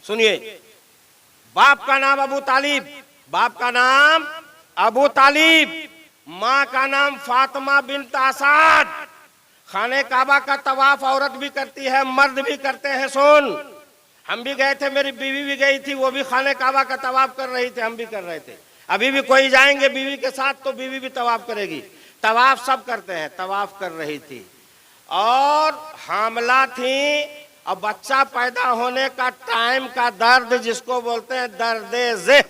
सुनिए, बाप का नाम अबू तालिब, बाप का नाम अबू तालिब, माँ का नाम फातिमा बिन्त असद। खाने काबा का तवाफ औरत भी करती है, मर्द भी करते हैं। सुन, हम भी गए थे, मेरी बीवी भी गई थी, वो भी खाने काबा का तवाफ कर रही थी, हम भी कर रहे थे। अभी भी कोई जाएंगे बीवी के साथ तो बीवी भी तवाफ करेगी। तवाफ सब करते हैं, तवाफ कर रही थी और हामला थी। और बच्चा पैदा होने का टाइम का दर्द जिसको बोलते हैं दर्द-ए-ज़े,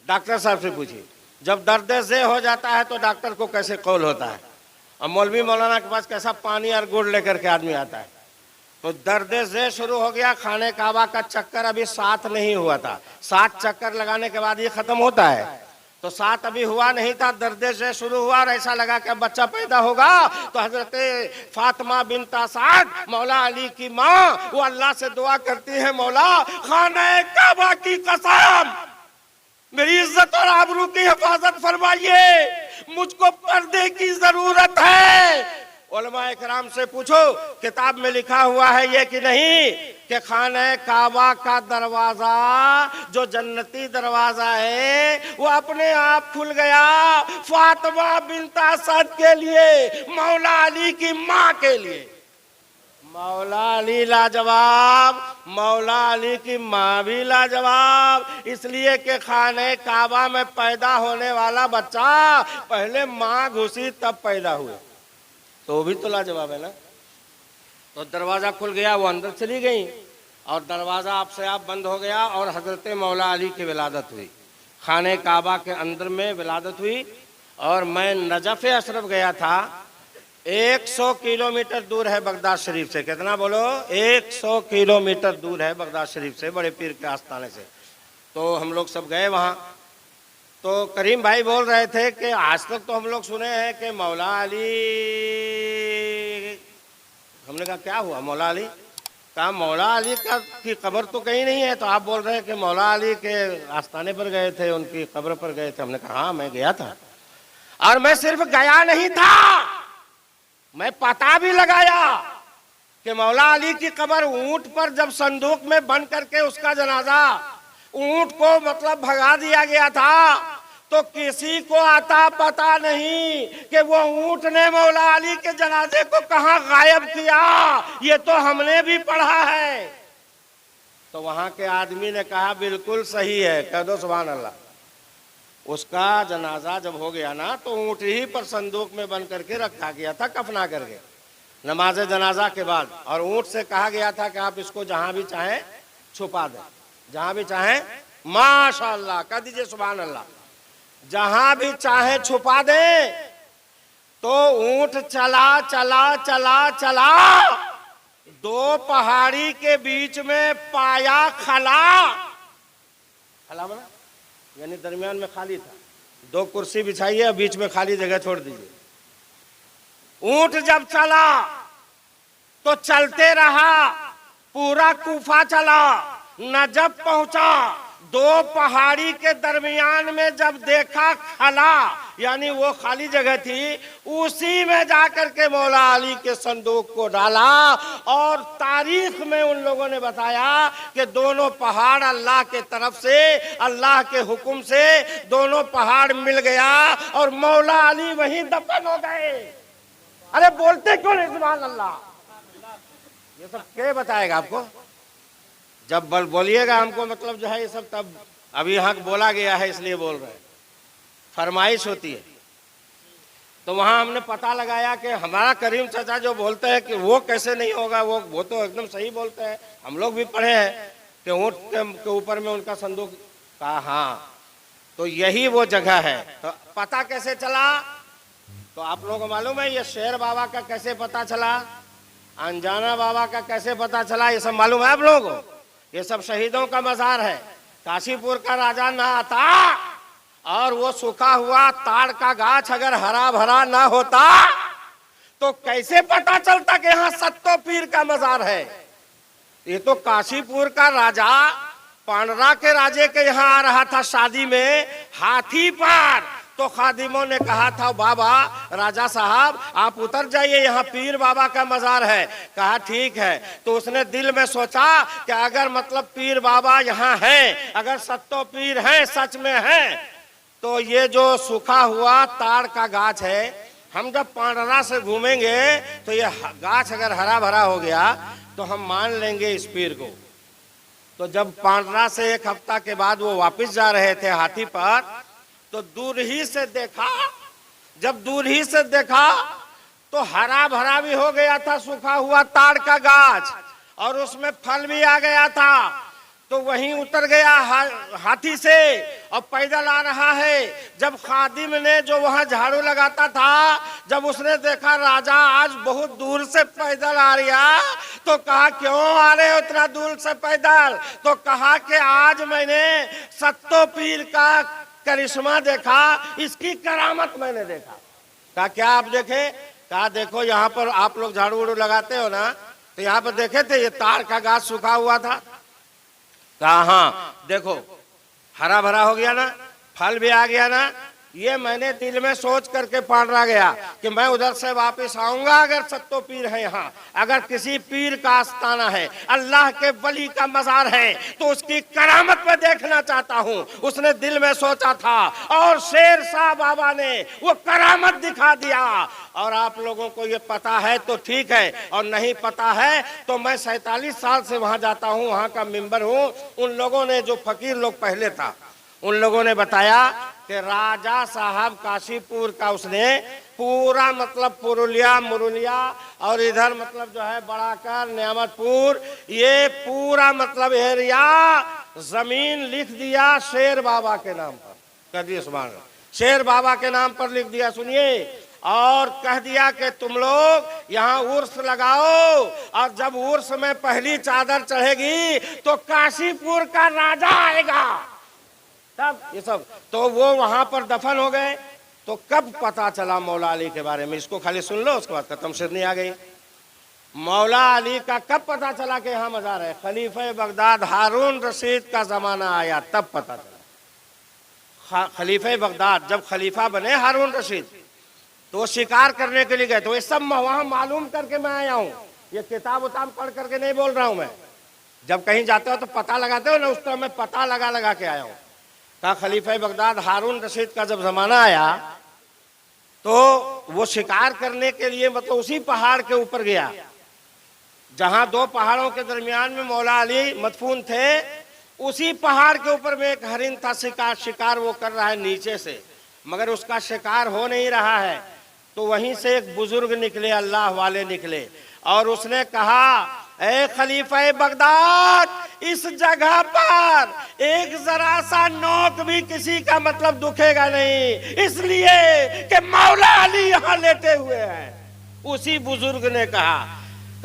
डॉक्टर साहब से पूछिए, जब दर्द-ए-ज़े हो जाता है तो डॉक्टर को कैसे कौल होता है। और मौलवी मौलाना के पास कैसा पानी और गुड़ लेकर के आदमी आता है। तो दर्द-ए-ज़े शुरू हो गया। खाने काबा का चक्कर अभी 7 नहीं हुआ था, 7 चक्कर लगाने के बाद ये खत्म होता है। तो 7 अभी हुआ नहीं था, दर्द-ए-ज़े शुरू हुआ और ऐसा लगा कि अब बच्चा पैदा होगा। तो हजरत फातिमा बिन्त असद, मौला अली की माँ, वो अल्लाह से दुआ करती है, मौला खाने काबा की कसम, मेरी इज्जत और आबरू की हिफाजत फरमाइए, मुझको पर्दे की जरूरत है। उलमा इकराम से पूछो, किताब में लिखा हुआ है ये कि नहीं कि खाने काबा का दरवाजा जो जन्नती दरवाजा है वो अपने आप खुल गया फातिमा बिन्त असद के लिए, मौला अली की माँ के लिए। मौला अली लाजवाब, मौला अली की माँ भी लाजवाब, इसलिए कि खाने काबा में पैदा होने वाला बच्चा पहले माँ घुसी तब पैदा हुए, तो वो भी तो लाजवाब है ना। तो दरवाज़ा खुल गया, वो अंदर चली गई और दरवाज़ा आपसे आप बंद हो गया और हज़रत मौला अली की विलादत हुई। खाने काबा के अंदर में विलादत हुई। और मैं नजफ़ अशरफ गया था, 100 किलोमीटर दूर है बगदाद शरीफ से। कितना बोलो? 100 किलोमीटर दूर है बगदाद शरीफ से, बड़े पीर के आस्थाने से। तो हम लोग सब गए वहाँ। तो करीम भाई बोल रहे थे कि आज तक तो हम लोग सुने हैं कि मौला अली, हमने कहा क्या हुआ मौला अली? कहा मौला अली का की कब्र तो कहीं नहीं है। तो आप बोल रहे हैं कि मौला अली के आस्थाने पर गए थे, उनकी कब्र पर गए थे। हमने कहा हाँ मैं गया था, और मैं सिर्फ गया नहीं था, मैं पता भी लगाया कि मौला अली की कब्र ऊंट पर जब संदूक में बंद करके उसका जनाजा ऊंट को मतलब भगा दिया गया था, तो किसी को आता पता नहीं कि वो ऊंट ने मौला अली के जनाजे को कहां गायब किया। ये तो हमने भी पढ़ा है। तो वहां के आदमी ने कहा बिल्कुल सही है, कह दो सुभान अल्लाह। उसका जनाजा जब हो गया ना तो ऊंट ही पर संदूक में बंद करके रखा गया था, कफना करके नमाज जनाजा के बाद। और ऊंट से कहा गया था कि आप इसको जहां भी चाहें छुपा दें, जहां भी चाहें, माशाअल्लाह कह दीजिए सुभान अल्लाह, जहां भी चाहे छुपा दे। तो ऊंट चला चला चला चला, 2 पहाड़ी के बीच में पाया खला। खला बना यानी दरमियान में खाली था, 2 कुर्सी बिछाइए और बीच में खाली जगह छोड़ दीजिए। ऊंट जब चला तो चलते रहा, पूरा कूफा चला, नजब पहुंचा। 2 पहाड़ी के दरमियान में जब देखा खला यानी वो खाली जगह थी, उसी में जाकर के मौला अली के संदूक को डाला। और तारीख में उन लोगों ने बताया कि दोनों पहाड़ अल्लाह के तरफ से, अल्लाह के हुक्म से दोनों पहाड़ मिल गया और मौला अली वहीं दफन हो गए। अरे बोलते क्यों नहीं सुभान अल्लाह? ये सब क्या बताएगा आपको? जब बोलिएगा हमको मतलब जो है ये सब, तब अभी यहाँ बोला गया है इसलिए बोल रहे हैं, फरमाइश होती है। तो वहाँ हमने पता लगाया कि हमारा करीम चाचा जो बोलते हैं कि वो कैसे नहीं होगा, वो तो एकदम सही बोलते हैं। हम लोग भी पढ़े हैं कि ऊँट के ऊपर में उनका संदूक कहा, हाँ तो यही वो जगह है। तो पता कैसे चला? तो आप लोगों को मालूम है ये शेर बाबा का कैसे पता चला, अनजाना बाबा का कैसे पता चला, ये सब मालूम है आप लोगों को? ये सब शहीदों का मजार है। काशीपुर का राजा ना आता और वो सूखा हुआ ताड़ का गाछ अगर हरा भरा ना होता तो कैसे पता चलता कि यहाँ सत्तो पीर का मजार है? ये तो काशीपुर का राजा पांडरा के राजे के यहाँ आ रहा था शादी में, हाथी पर तो खादिमों ने कहा था बाबा राजा साहब आप उतर जाइए, यहाँ पीर बाबा का मजार है। कहा ठीक है। तो उसने दिल में सोचा कि अगर मतलब पीर बाबा यहाँ हैं, अगर सत्तो पीर हैं, सच में हैं, तो ये जो सूखा हुआ ताड़ का गाछ है, हम जब पांडरा से घूमेंगे तो ये गाछ अगर हरा भरा हो गया तो हम मान लेंगे इस पीर को। तो जब पांडरा से एक हफ्ता के बाद वो वापस जा रहे थे हाथी पर, तो दूर ही से देखा, जब दूर ही से देखा तो हरा भरा भी हो गया था सूखा हुआ ताड़ का गाछ, और उसमें फल भी आ गया था। तो वहीं उतर गया हाथी से और पैदल आ रहा है। जब खादिम ने जो वहां झाड़ू लगाता था, जब उसने देखा राजा आज बहुत दूर से पैदल आ रहा, तो कहा क्यों आ रहे हो इतना दूर से पैदल? तो कहा कि आज मैंने सत्तो पीर का करिश्मा देखा, इसकी करामत मैंने देखा। कहा क्या आप देखे? कहा देखो यहाँ पर आप लोग झाड़ू वाड़ू लगाते हो ना, तो यहाँ पर देखे थे ये ताड़ का गाछ सूखा हुआ था। कहा हाँ देखो हरा भरा हो गया ना, फल भी आ गया ना। ये मैंने दिल में सोच करके पांडरा गया कि मैं उधर से वापस आऊंगा अगर सत्तो पीर है यहाँ, अगर किसी पीर का आस्ताना है, अल्लाह के वली का मजार है, तो उसकी करामत में देखना चाहता हूँ। उसने दिल में सोचा था और शेर शाह बाबा ने वो करामत दिखा दिया। और आप लोगों को ये पता है तो ठीक है, और नहीं पता है तो मैं 47 साल से वहां जाता हूँ, वहां का मेंबर हूँ। उन लोगों ने जो फकीर लोग पहले था, उन लोगों ने बताया कि राजा साहब काशीपुर का उसने पूरा मतलब पुरुलिया मुरुलिया और इधर मतलब जो है बड़ाकर नियामतपुर, ये पूरा मतलब एरिया जमीन लिख दिया शेर बाबा के नाम पर। कदिए सुभान अल्लाह, शेर बाबा के नाम पर लिख दिया। सुनिए, और कह दिया कि तुम लोग यहाँ उर्स लगाओ, और जब उर्स में पहली चादर चढ़ेगी तो काशीपुर का राजा आएगा, तब ये सब। तो वो वहां पर दफन हो गए। तो कब पता चला मौला अली के बारे में? इसको खाली सुन लो, उसके बाद खत्म सिरनी आ गई। मौला अली का कब पता चला कि यहाँ मजार है? खलीफे बगदाद हारून रशीद का जमाना आया तब पता चला। खलीफे बगदाद जब खलीफा बने हारून रशीद, तो शिकार करने के लिए गए। तो ये सब वहां मालूम करके मैं आया हूँ, ये किताब उताब पढ़ करके नहीं बोल रहा हूँ मैं। जब कहीं जाते हो तो पता लगाते हो ना, उस तरह मैं पता लगा लगा के आया हूँ। कहा खलीफा बगदाद हारून रशीद का जब जमाना आया तो वो शिकार करने के लिए मतलब उसी पहाड़ के ऊपर गया जहां दो पहाड़ों के दरमियान में मौला अली मदफून थे। उसी पहाड़ के ऊपर में एक हरिन था, शिकार वो कर रहा है नीचे से, मगर उसका शिकार हो नहीं रहा है। तो वहीं से एक बुजुर्ग निकले, अल्लाह वाले निकले, और उसने कहा ए खलीफा बगदाद, इस जगह पर एक जरा सा नोक भी किसी का मतलब दुखेगा नहीं, इसलिए कि मौला अली यहाँ लेटे हुए हैं। उसी बुजुर्ग ने कहा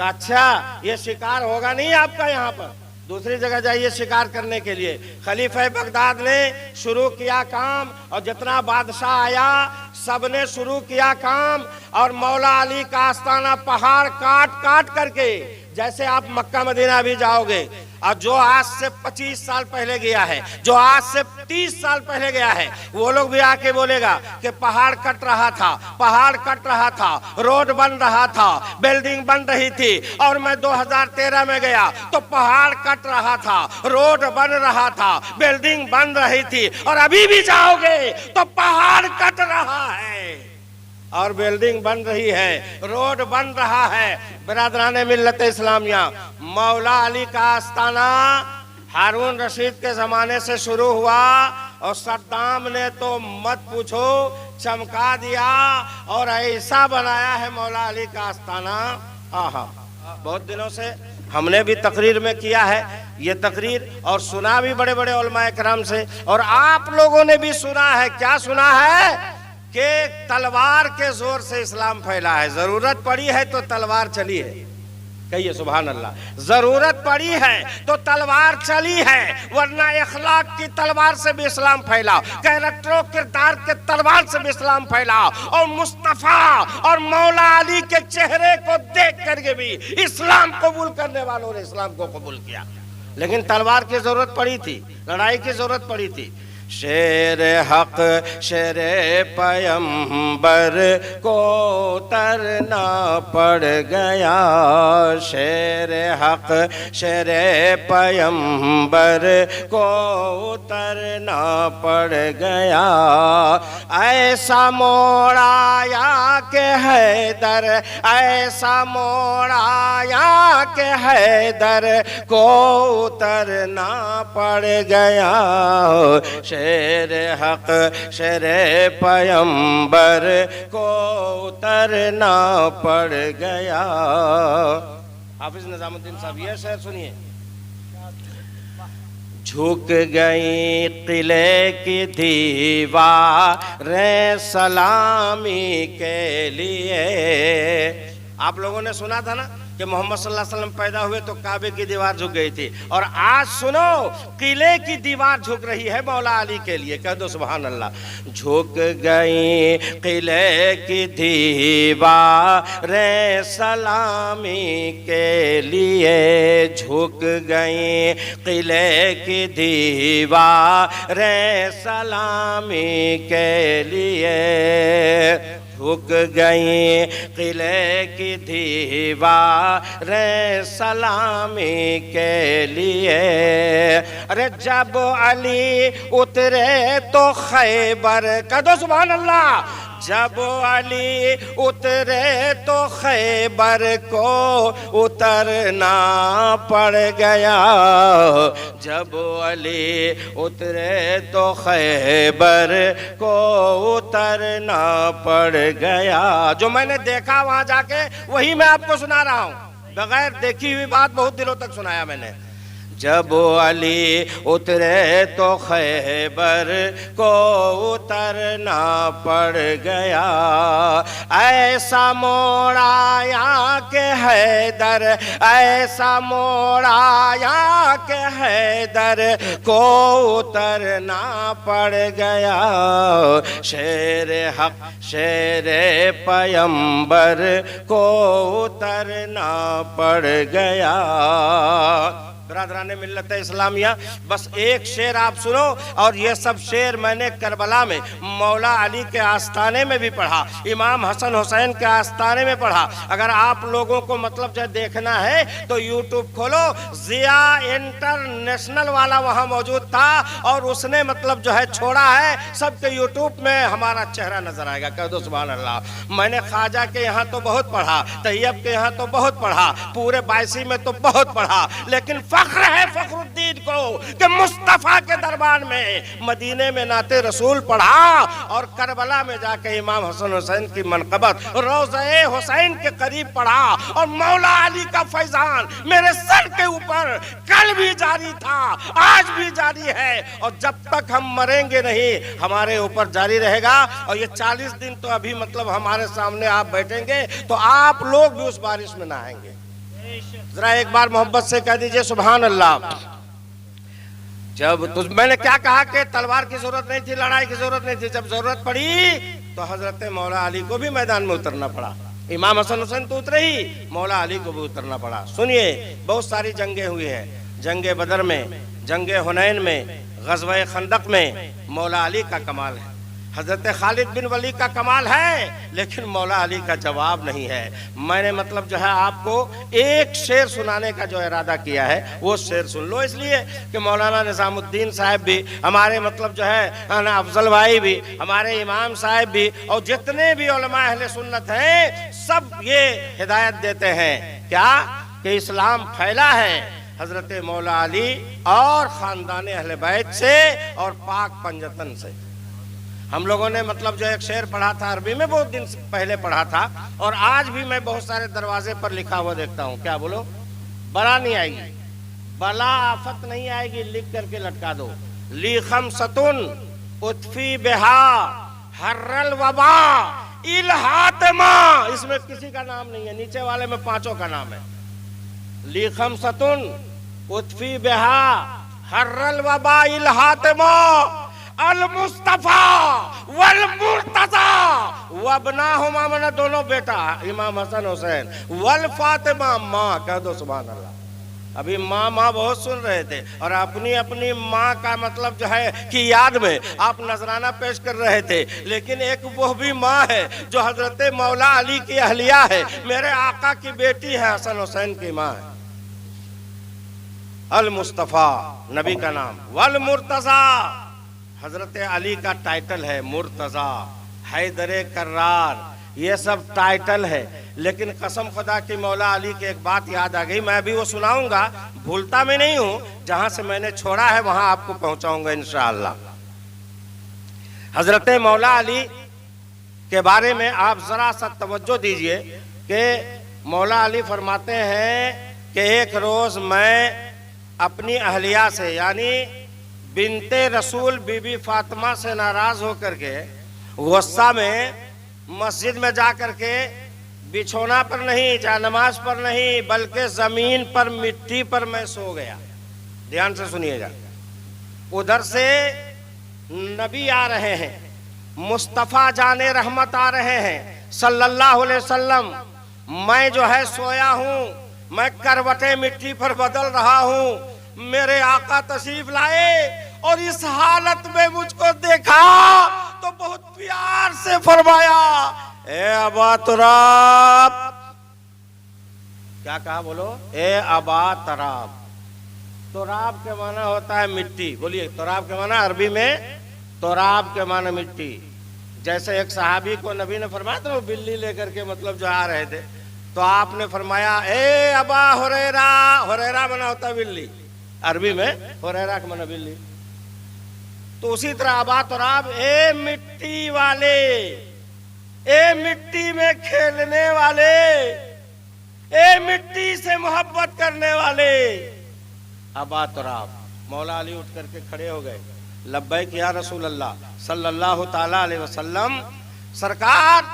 अच्छा ये शिकार होगा नहीं आपका यहाँ पर, दूसरी जगह जाइए शिकार करने के लिए। खलीफा बगदाद ने शुरू किया काम, और जितना बादशाह आया सबने शुरू किया काम, और मौला अली का आस्ताना पहाड़ काट काट करके, जैसे आप मक्का मदीना भी जाओगे, और जो आज से 25 साल पहले गया है, जो आज से 30 साल पहले गया है, वो लोग भी आके बोलेगा कि पहाड़ कट रहा था, पहाड़ कट रहा था, रोड बन रहा था, बिल्डिंग बन रही थी, और मैं 2013 में गया तो पहाड़ कट रहा था, रोड बन रहा था, बिल्डिंग बन रही थी, और अभी भी जाओगे तो पहाड़ कट रहा है और बिल्डिंग बन रही है, रोड बन रहा है। बिरादराने मिल्लत इस्लामिया, मौला अली का आस्ताना हारून रशीद के जमाने से शुरू हुआ, और सद्दाम ने तो मत पूछो चमका दिया, और ऐसा बनाया है मौला अली का आस्ताना। आहा, बहुत दिनों से हमने भी तकरीर में किया है ये तकरीर, और सुना भी बड़े बड़े उलमाए किराम से, और आप लोगों ने भी सुना है। क्या सुना है? कि तलवार के जोर से इस्लाम फैला है, जरूरत पड़ी है तो तलवार चली है। कहिए सुभान अल्लाह। जरूरत पड़ी है तो तलवार चली है, वरना इखलाक की तलवार से भी इस्लाम फैला, कैरेक्टरों किरदार के तलवार से भी इस्लाम फैला, और मुस्तफा और मौला अली के चेहरे को देख करके भी इस्लाम कबूल करने वालों ने इस्लाम को कबूल किया। लेकिन तलवार की जरूरत पड़ी थी, लड़ाई की जरूरत पड़ी थी। शेर हक शेर पैगंबर को उतरना पड़ गया, शेर हक शेर पैगंबर को उतरना पड़ गया। ऐसा मोड़ाया के हैदर, ऐसा मोड़ाया के हैदर को उतरना पड़ गया। शेर हक शेर पैगंबर को उतरना पड़ गया। हाफिज निजामुद्दीन साहब ये शेर सुनिए। झुक गई किले की दीवारें सलामी के लिए। आप लोगों ने सुना था ना कि मोहम्मद सल्लल्लाहु अलैहि वसल्लम पैदा हुए तो काबे की दीवार झुक गई थी, और आज सुनो किले की दीवार झुक रही है मौला अली के लिए। कह दो सुभान अल्लाह। झुक गई किले की दीवारें सलामी के लिए, झुक गई किले की दीवारें सलामी के लिए, झुक गई किले की दीवारें सलामी के लिए। अरे जब अली उतरे तो खैबर, कह दो सुभान अल्लाह। जब अली उतरे तो खैबर को उतरना पड़ गया, जब अली उतरे तो खैबर को उतरना पड़ गया। जो मैंने देखा वहां जाके वही मैं आपको सुना रहा हूं, बगैर देखी हुई बात बहुत दिनों तक सुनाया मैंने। जब अली उतरे तो खैबर को उतरना पड़ गया। ऐसा मोड़ाया के हैदर, ऐसा मोड़ाया के हैदर को उतरना पड़ गया। शेर हक शेर पैगंबर को उतरना पड़ गया। बरादराने मिल्लत इस्लामिया, बस एक शेर आप सुनो, और ये सब शेर मैंने करबला में मौला अली के आस्थाने में भी पढ़ा, इमाम हसन हुसैन के आस्थाने में पढ़ा। अगर आप लोगों को मतलब जो देखना है तो यूट्यूब खोलो, जिया इंटरनेशनल वाला वहाँ मौजूद था, और उसने मतलब जो है छोड़ा है। सबके यूट्यूब में हमारा चेहरा नजर आएगा। कह दो सुभान अल्लाह। मैंने ख्वाजा के यहाँ तो बहुत पढ़ा, तैयब के यहाँ तो बहुत पढ़ा, पूरे बायसी में तो बहुत पढ़ा, लेकिन फख्र है फखरुद्दीन को कि मुस्तफा के दरबार में मदीने में नाते रसूल पढ़ा, और करबला में जाके इमाम हसन हुसैन की मनकबत रोज़े हुसैन के करीब पढ़ा, और मौला अली का फैजान मेरे सर के ऊपर कल भी जारी था, आज भी जारी है, और जब तक हम मरेंगे नहीं हमारे ऊपर जारी रहेगा। और ये 40 दिन तो अभी मतलब हमारे सामने आप बैठेंगे तो आप लोग भी उस बारिश में नहाएंगे। जरा एक बार मोहब्बत से कह दीजिए सुभान अल्लाह। जब तो मैंने क्या कहा कि तलवार की जरूरत नहीं थी, लड़ाई की जरूरत नहीं थी, जब जरूरत पड़ी तो हजरत मौला अली को भी मैदान में उतरना पड़ा। इमाम हसन हुसैन तो उतरे ही, मौला अली को भी उतरना पड़ा। सुनिए, बहुत सारी जंगें हुई हैं, जंगे बदर में, जंगे हुनैन में, गज़वे खंदक में मौला अली का कमाल है, हजरत खालिद बिन वलीद का कमाल है, लेकिन मौला अली का जवाब नहीं है। मैंने मतलब जो है आपको एक शेर सुनाने का जो इरादा किया है वो शेर सुन लो, इसलिए कि मौलाना निजामुद्दीन साहब भी हमारे मतलब जो है अफजल भाई भी, हमारे इमाम साहब भी, और जितने भी उलमा अहले सुन्नत हैं सब ये हिदायत देते हैं क्या कि इस्लाम फैला है हजरत मौला अली और खानदान अहले बैत से और पाक पंजतन से। हम लोगों ने मतलब जो एक शेर पढ़ा था अरबी में, बहुत दिन पहले पढ़ा था, और आज भी मैं बहुत सारे दरवाजे पर लिखा हुआ देखता हूँ। क्या बोलो? बला नहीं आएगी, बला आफत नहीं आएगी, लिख करके लटका दो। ली खमसतुन उतफी बिहा हर्रल वबा इल्हातमा, इसमें किसी का नाम नहीं है, नीचे वाले में पांचों का नाम है। ली खमसतुन उतफी बिहा हर्रल वबा इल्हातमा अल मुस्तफा वल मुर्तजा वबनाहुमा, मैंने दोनों बेटा इमाम हसन हुसैन, वल फातिमा माँ। कह दो सुभान अल्लाह। अभी माँ माँ बहुत सुन रहे थे और अपनी अपनी माँ का मतलब जो है कि याद में आप नजराना पेश कर रहे थे, लेकिन एक वो भी माँ है जो हजरत मौला अली की अहलिया है, मेरे आका की बेटी है, हसन हुसैन की माँ है। अल मुस्तफ़ा नबी का नाम, वल मुर्तज़ा हजरत अली का टाइटल है, मुर्तज़ा, हैदर कर्रार, ये सब टाइटल है। लेकिन कसम खुदा की मौला अली की एक बात याद आ गई, मैं अभी वो सुनाऊंगा, भूलता मैं नहीं हूं, जहां से मैंने छोड़ा है वहां आपको पहुंचाऊंगा इंशाअल्लाह। हजरत मौला अली के बारे में आप जरा सा तवज्जो दीजिए कि मौला अली फरमाते हैं कि एक रोज मैं अपनी अहलिया से यानी बिनते रसूल बीबी फातिमा से नाराज होकर के गुस्सा में मस्जिद में जा करके बिछोना पर नहीं, जानमाज पर नहीं, बल्कि जमीन पर मिट्टी पर मैं सो गया। ध्यान से सुनिएगा। उधर से नबी आ रहे हैं, मुस्तफ़ा जाने रहमत आ रहे हैं सल्लल्लाहु अलैहि वसल्लम। मैं जो है सोया हूँ, मैं करवटें मिट्टी पर बदल रहा हूँ, मेरे आका तशरीफ लाए और इस हालत में मुझको देखा तो बहुत प्यार से फरमाया, ए अबा तुराब। क्या कहा बोलो? ए अबा तराब। तुराब के माना होता है मिट्टी। बोलिए, तुराब के माना अरबी में, तुराब के माना मिट्टी। जैसे एक सहाबी को नबी ने फरमाया था, वो बिल्ली लेकर के मतलब जो आ रहे थे, तो आपने फरमाया ए अबा हुरैरा। हुरैरा माना होता है बिल्ली, अरबी में हुरैरा का माना बिल्ली। तो उसी तरह अबा तुराब, ए मिट्टी वाले, ए मिट्टी में खेलने वाले, ए मिट्टी से मोहब्बत करने वाले, अबा तुराब। मौला अली उठ करके खड़े हो गए, लब्बैक या रसूल अल्लाह सल्लल्लाहु ताला अलैहि वसल्लम। सरकार,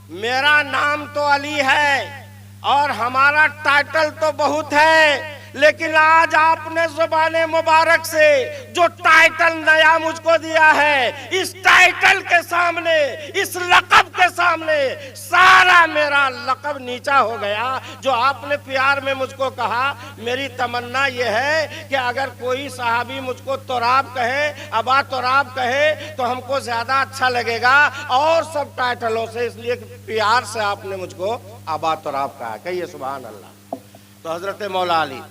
मेरा नाम तो अली है और हमारा टाइटल तो बहुत है, लेकिन आज आपने ज़ुबान मुबारक से जो टाइटल नया मुझको दिया है, इस टाइटल के सामने, इस लक़ब के सामने सारा मेरा लक़ब नीचा हो गया। जो आपने प्यार में मुझको कहा, मेरी तमन्ना यह है कि अगर कोई सहाबी मुझको तुराब कहे, अबा तुराब कहे, तो हमको ज़्यादा अच्छा लगेगा और सब टाइटलों से, इसलिए प्यार से आपने मुझको अबा तुराब कहा। कहिए सुभान अल्लाह। तो हज़रत मौला अली,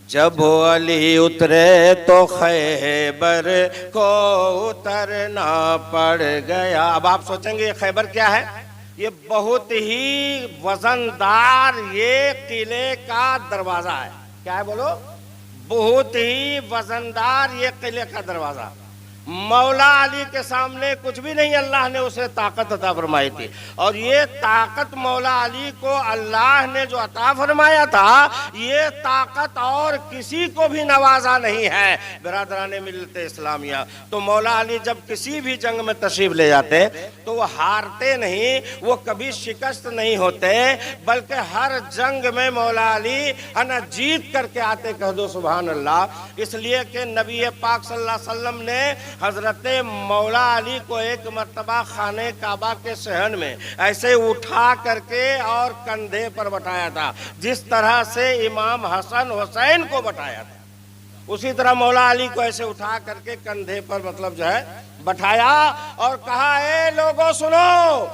जब अली उतरे तो खैबर को उतरना पड़ गया। अब आप सोचेंगे ये खैबर क्या है? ये बहुत ही वजनदार ये किले का दरवाजा है। क्या है बोलो? बहुत ही वजनदार ये किले का दरवाजा। मौला अली के सामने कुछ भी नहीं, अल्लाह ने उसे ताकत अता फरमाई थी, और ये ताकत मौला अली को अल्लाह ने जो अता फरमाया था, ये ताकत और किसी को भी नवाजा नहीं है। बिरादराने मिलते इस्लामिया, तो मौला अली जब किसी भी जंग में तशरीफ ले जाते तो वो हारते नहीं, वो कभी शिकस्त नहीं होते, बल्कि हर जंग में मौला अली है ना जीत करके आते। कह दो सुभान अल्लाह। इसलिए कि नबी पाक सल्लल्लाहु अलैहि वसल्लम ने हजरत मौला अली को एक मर्तबा खाने काबा के सहन में ऐसे उठा करके और कंधे पर बैठाया था, जिस तरह से इमाम हसन हुसैन को बैठाया था, उसी तरह मौला अली को ऐसे उठा करके कंधे पर मतलब जो है बैठाया और कहा, ए लोगों सुनो,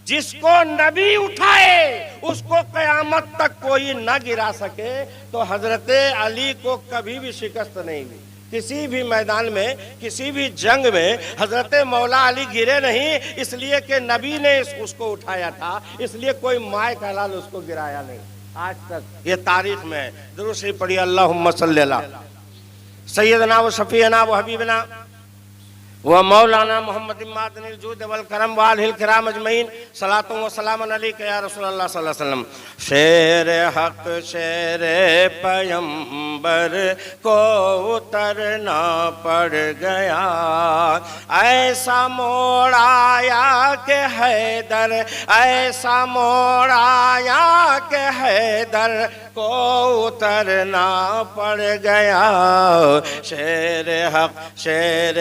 जिसको नबी उठाए उसको कयामत तक कोई न गिरा सके। तो हजरत अली को कभी भी शिकस्त नहीं हुई, किसी भी मैदान में, किसी भी जंग में हजरत मौला अली गिरे नहीं, इसलिए कि नबी ने उसको उठाया था, इसलिए कोई माए का लाल उसको गिराया नहीं आज तक। ये तारीख में दुरूद शरीफ पढ़िए, अल्लाहुम्मा सल्ली अला सय्यदना व शफीअना व हबीबना व मौलाना मोहम्मद इमादनिल जूद वल करम वालिल किराम अजमईन सलातो व सलामन अलैका या रसूल अल्लाह सल्लल्लाहु अलैहि वसल्लम। शेर हक शेर पैगंबर को उतरना पड़ गया, ऐसा मोड़ आया के हैदर, ऐसा मोड़ आया के हैदर को उतरना पड़ गया। शेर हक शेर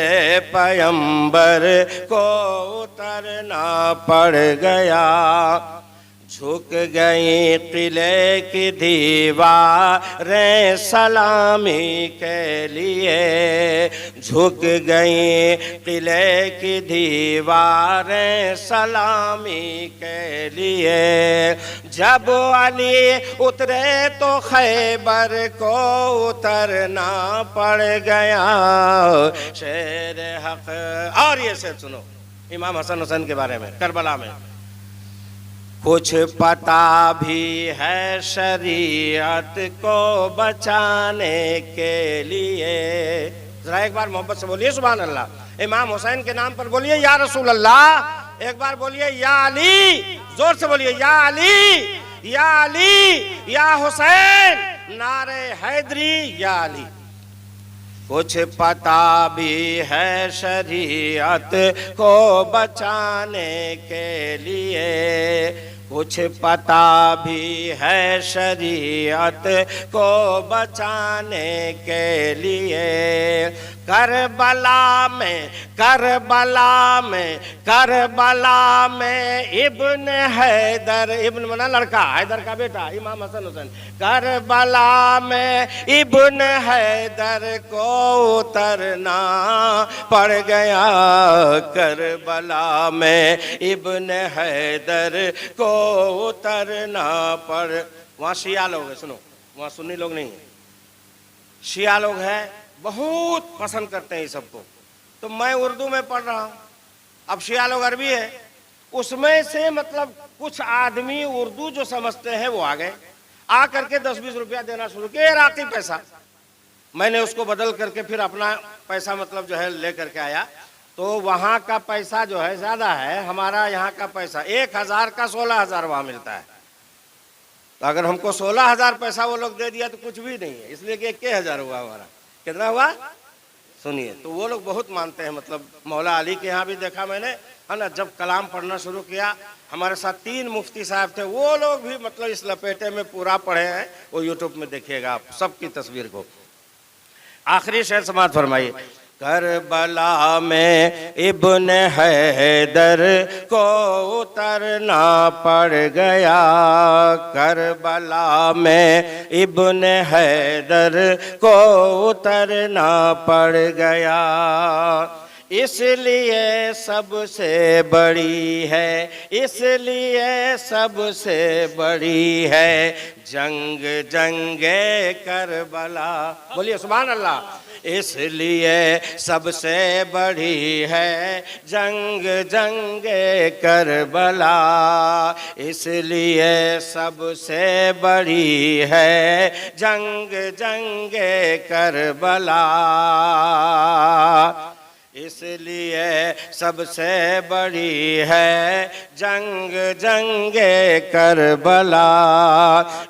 पैगंबर को उतरना पड़ गया। झुक गई किले की दीवारें सलामी के लिए, झुक गई किले की दीवारें सलामी के लिए। जब अली उतरे तो खैबर को उतरना पड़ गया, शेर हक। और ये शेर सुनो इमाम हसन हुसैन के बारे में करबला में। कुछ पता भी है शरीयत को बचाने के लिए। जरा एक बार मोहब्बत से बोलिए सुभान अल्लाह। इमाम हुसैन के नाम पर बोलिए या रसूल अल्लाह। एक बार बोलिए या अली, जोर से बोलिए या अली, या अली, या हुसैन, नारे हैदरी या अली। कुछ पता भी है शरीयत को बचाने के लिए, कुछ पता भी है शरीयत को बचाने के लिए। करबला में, करबला में, करबला में इब्न हैदर, इब्न मना लड़का, हैदर का बेटा इमाम हसन हुसैन। करबला में इब्न हैदर को उतरना पड़ गया, करबला में इब्न हैदर को उतरना पड़। वहाँ शिया लोग है, सुनो, वहाँ सुन्नी लोग नहीं है, शिया लोग हैं, बहुत पसंद करते हैं इस सबको। तो मैं उर्दू में पढ़ रहा हूँ, अब शिया लोग अरबी है, उसमें से मतलब कुछ आदमी उर्दू जो समझते हैं वो आ गए, आ करके 10-20 रुपया देना शुरू किया, इराकी पैसा। मैंने उसको बदल करके फिर अपना पैसा मतलब जो है ले करके आया। तो वहाँ का पैसा जो है ज़्यादा है, हमारा यहाँ का पैसा 1000 का 16,000 वहाँ मिलता है। तो अगर हमको 16,000 पैसा वो लोग दे दिया तो कुछ भी नहीं है, इसलिए कि 21,000 हुआ हमारा। कितना हुआ सुनिए। तो वो लोग बहुत मानते हैं, मतलब मौला अली के यहाँ भी देखा मैंने, है ना, जब कलाम पढ़ना शुरू किया, हमारे साथ 3 मुफ्ती साहब थे, वो लोग भी मतलब इस लपेटे में पूरा पढ़े हैं। वो यूट्यूब में देखिएगा आप सबकी तस्वीर को। आखिरी शेर समाप्त फरमाइए। करबला में इब्न हैदर को उतरना पड़ गया, करबला में इब्न हैदर को उतरना पड़ गया। इसलिए सबसे बड़ी है, इसलिए सबसे बड़ी है जंग, जंगे करबला। बोलिए सुभान अल्लाह। इसलिए सबसे बड़ी है जंग, जंगे करबला। इसलिए सबसे बड़ी है जंग, जंगे करबला। इसलिए सबसे बड़ी है जंग, जंगे करबला।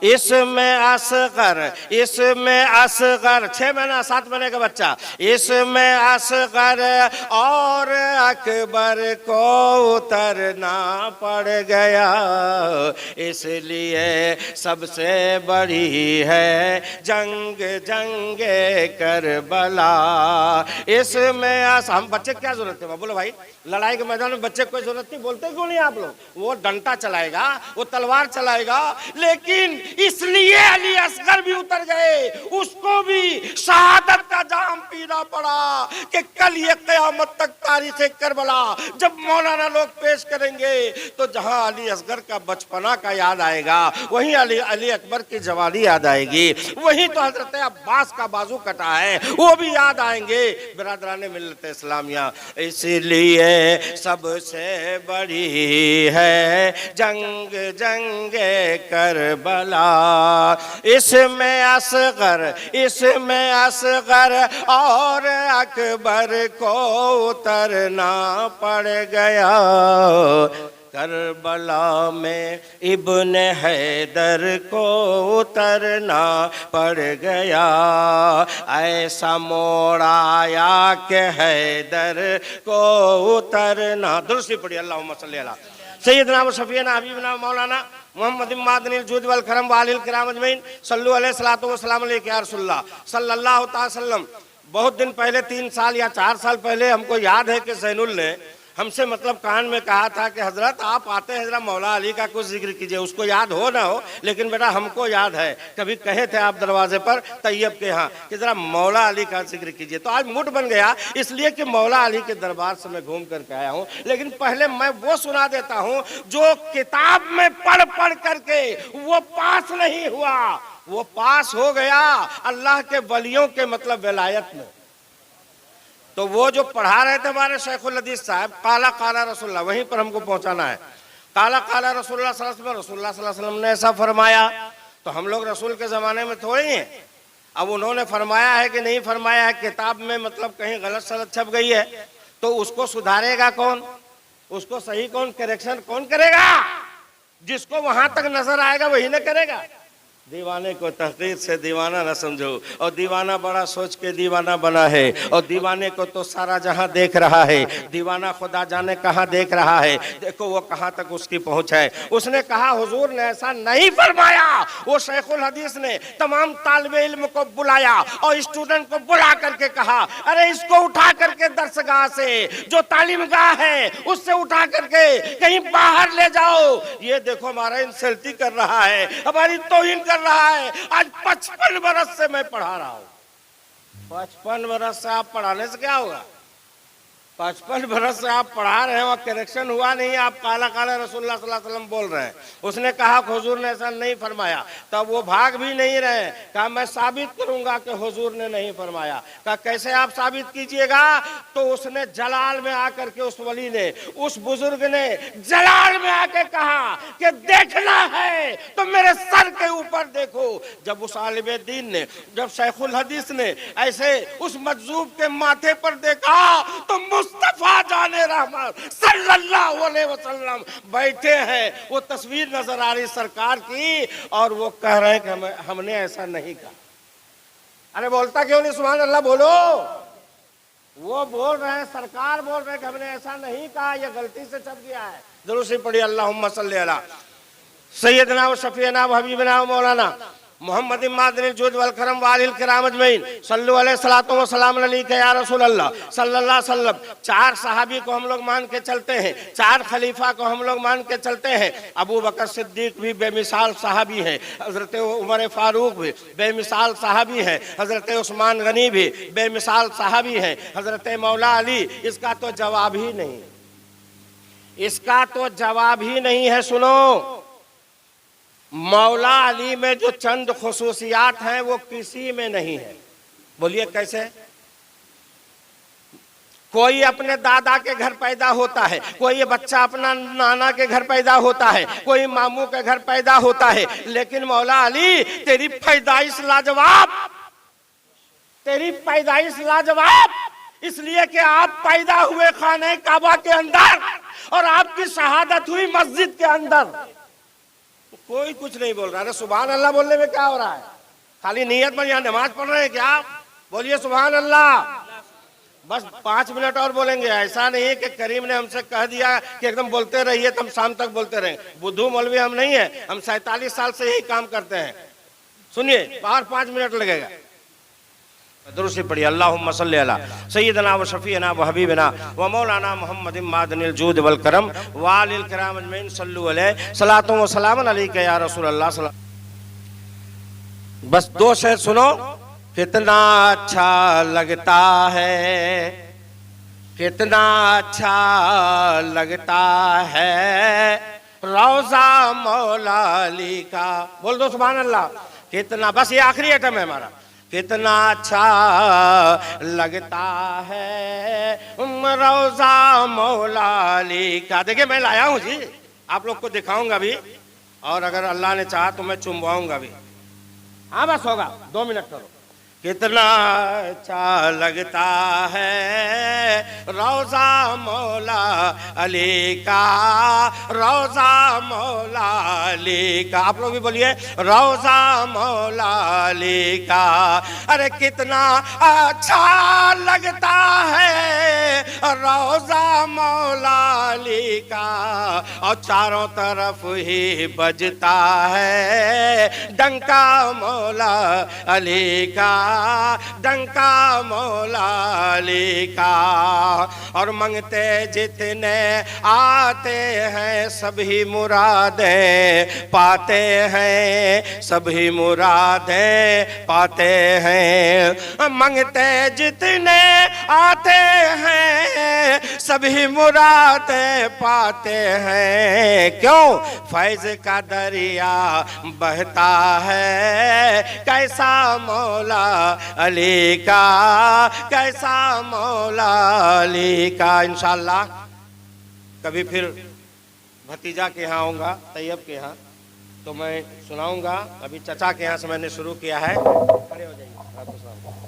इसमें असगर, इसमें असगर 6 महीना 7 महीने का बच्चा, इसमें असगर और अकबर को उतरना पड़ गया। इसलिए सबसे बड़ी है जंग, जंगे करबला। इसमें हम बच्चे क्या जरूरत है, बोलो भाई, लड़ाई के मैदान में बच्चे कोई जरूरत नहीं, बोलते क्यों नहीं आप लोग? वो डंडा चलाएगा, वो तलवार चलाएगा, लेकिन इसलिए अली असगर भी उतर गए, उसको भी शहादत का जाम पीना पड़ा कि कल ये क़यामत तक तारीख़ करबला जब मौलाना लोग पेश करेंगे तो जहां अली असगर का बचपना का याद आएगा, वहीं अली अकबर की जवानी याद आएगी, वहीं तो हजरत अब्बास का बाजू कटा है वो भी याद आएंगे। बिरादराने मिल्लत इस्लामिया, इसीलिए सबसे बड़ी है जंग, जंगे करबला। इसमें असगर, इसमें असगर और अकबर को उतरना पड़ गया। करबला में इब्न हैदर को उतरना पड़ गया। ऐसा मोड़ आया कि हैदर को उतरना। दुरुस्ती पढ़ी अल्लाहुम्मा सल्ली अला सय्यदना व शफीना हबीबना मौलाना मोहम्मद मादनिल जुद वल करम वालिल किराम अजमईन सल्लु अलैहि सलातो व सलाम अलैहि या रसूलल्लाह सल्लल्लाहु तआला वसल्लम। बहुत दिन पहले 3 साल या 4 साल पहले हमको याद है कि ज़ैनुल ने हमसे मतलब कान में कहा था कि हजरत आप आते हैं जरा मौला अली का कुछ जिक्र कीजिए, उसको याद हो ना हो लेकिन बेटा हमको याद है, कभी कहे थे आप दरवाजे पर तैयब के यहाँ कि जरा मौला अली का जिक्र कीजिए। तो आज मूड बन गया इसलिए कि मौला अली के दरबार से मैं घूम करके आया हूँ, लेकिन पहले मैं वो सुना देता हूँ जो किताब में पढ़ पढ़ करके वो पास नहीं हुआ, वो पास हो गया अल्लाह के वलियों के मतलब विलायत में। तो वो जो पढ़ा रहे थे हमारे शेखुल हदीस साहब, काला काला रसूलुल्लाह, वहीं पर हमको पहुंचाना है। काला काला रसूलुल्लाह सल्लल्लाहु अलैहि वसल्लम ने ऐसा फरमाया, तो हम लोग रसूल के ज़माने में थोड़ी हैं। अब उन्होंने फरमाया है कि नहीं फरमाया है, किताब में मतलब कहीं गलत सलत छप गई है, तो उसको सुधारेगा कौन, उसको सही कौन, करेक्शन कौन करेगा? जिसको वहां तक नजर आएगा वही न करेगा। दीवाने को तहकीर से दीवाना न समझो, और दीवाना बड़ा सोच के दीवाना बना है, और दीवाने को तो सारा जहां देख रहा है, दीवाना खुदा जाने कहां देख रहा है, देखो वो कहां तक उसकी पहुंच है। उसने कहा हुजूर ने ऐसा नहीं फरमाया। वो शेखुल हदीस ने तमाम तालिबे इल्म को बुलाया और स्टूडेंट को बुला करके कहा, अरे इसको उठा करके दरसगाह से, जो तालीमगाह है उससे उठा करके कहीं बाहर ले जाओ। ये देखो हमारा इंसल्टी कर रहा है, हमारी तौहीन रहा है। आज 55 बरस से मैं पढ़ा रहा हूं। 55 बरस से आप पढ़ाने से क्या होगा? 55 बरस से आप पढ़ा रहे हैं और करेक्शन हुआ नहीं, आप काला काला रसूलुल्लाह सल्लल्लाहु अलैहि वसल्लम बोल रहे हैं। उसने कहा हुजूर ने ऐसा नहीं फरमाया, तब वो भाग भी नहीं रहे। कहा मैं साबित करूंगा कि हुजूर ने नहीं फरमाया। कहा कैसे आप साबित कीजिएगा? तो उसने जलाल में आकर के, उस वली ने, उस बुजुर्ग ने जलाल में आके कहा कि देखना है तो मेरे सर के ऊपर देखो। जब उस आलिम दीन ने, जब शेखुल हदीस ने ऐसे उस मजजूब के माथे पर देखा तो मुस्तफा जाने रहमत सल्लल्लाहु अलैहि वसल्लम बैठे हैं। वो तस्वीर नजर आ रही सरकार की, और वो कह रहे हैं कि हमने ऐसा नहीं कहा। अरे बोलता क्यों नहीं सुभान अल्लाह बोलो? वो बोल रहे हैं, सरकार बोल रहे हैं कि हमने ऐसा नहीं कहा, ये गलती से छप गया है। जरूर से पढ़िए अल्लाहुम्मा सल्ली अला सैयदना व शफीना व हबीबना व मौलाना मोहम्मद इमादिल जुद वल करम वालिल किराम अजमईन सल्लु अलैहि सलातो व सलाम अलैका या रसूल अल्लाह सल्लल्लाहु अलैहि वसल्लम। 4 सहाबी को हम लोग मान के चलते हैं, 4 खलीफा को हम लोग मान के चलते हैं। अबू बकर सिद्दीक भी बेमिसाल सहाबी हैं, हजरत उमर फारूक भी बेमिसाल सहाबी हैं, हजरत उस्मान गनी भी बेमिसाल सहाबी हैं, हजरत मौला अली, इसका तो जवाब ही नहीं, इसका तो जवाब ही नहीं है। सुनो, मौला अली में जो चंद खुसूसियात हैं वो किसी में नहीं है। बोलिए कैसे? कोई अपने दादा के घर पैदा होता है, कोई बच्चा अपना नाना के घर पैदा होता है, कोई मामू के घर पैदा होता है, लेकिन मौला अली तेरी पैदाइश लाजवाब, तेरी पैदाइश लाजवाब, इसलिए कि आप पैदा हुए खाने काबा के अंदर और आपकी शहादत हुई मस्जिद के अंदर। कोई कुछ नहीं बोल रहा है। सुभान अल्लाह बोलने में क्या हो रहा है? खाली नियत में यहाँ नमाज पढ़ रहे हैं क्या? बोलिए सुभान अल्लाह। बस 5 मिनट और बोलेंगे। ऐसा नहीं है कि करीम ने हमसे कह दिया कि एकदम बोलते रहिए तो हम शाम तक बोलते रहें। बुद्धू मौलवी हम नहीं है, हम 47 साल से यही काम करते हैं। सुनिए, बाहर 5 मिनट लगेगा। दुरूद से पढ़िए अल्लाहुम्मा सल्ली अला सय्यदना व शफीना व हबीबना व मौलाना मोहम्मद मादनिल जूद वल करम वालिल किराम अजमईन सल्लु अलैहि सलातो व सलाम अलैका या रसूल अल्लाह। बस 2 शेर सुनो। कितना अच्छा लगता है, कितना अच्छा लगता है रोजा मौला अली का। बोल दो सुभान अल्लाह। कितना, बस ये आखिरी आइटम है हमारा। कितना अच्छा लगता है रोजा मौला अली का। देखिए मैं लाया हूँ जी, आप लोग को दिखाऊंगा भी, और अगर अल्लाह ने चाहा तो मैं चुम्बाऊंगा भी। हाँ बस होगा, 2 मिनट करो। कितना अच्छा लगता है रोजा मौला अली का, रोजा मौला अली का। आप लोग भी बोलिए रोजा मौला अली का। अरे कितना अच्छा लगता है रोजा मौला अली का और चारों तरफ ही बजता है डंका मौला अली का, डंका मौला अली का। और मंगते जितने आते हैं सभी मुरादें पाते हैं, सभी मुरादें पाते हैं। मंगते जितने आते हैं सभी मुरादें पाते हैं। क्यों? फैज का दरिया बहता है कैसा मौला अली का, कैसा मौला अली का। इंशाअल्लाह कभी फिर भतीजा के यहाँ आऊँगा, तैयब के यहाँ, तो मैं सुनाऊंगा। अभी चचा के यहाँ से मैंने शुरू किया है। खड़े हो जाइए।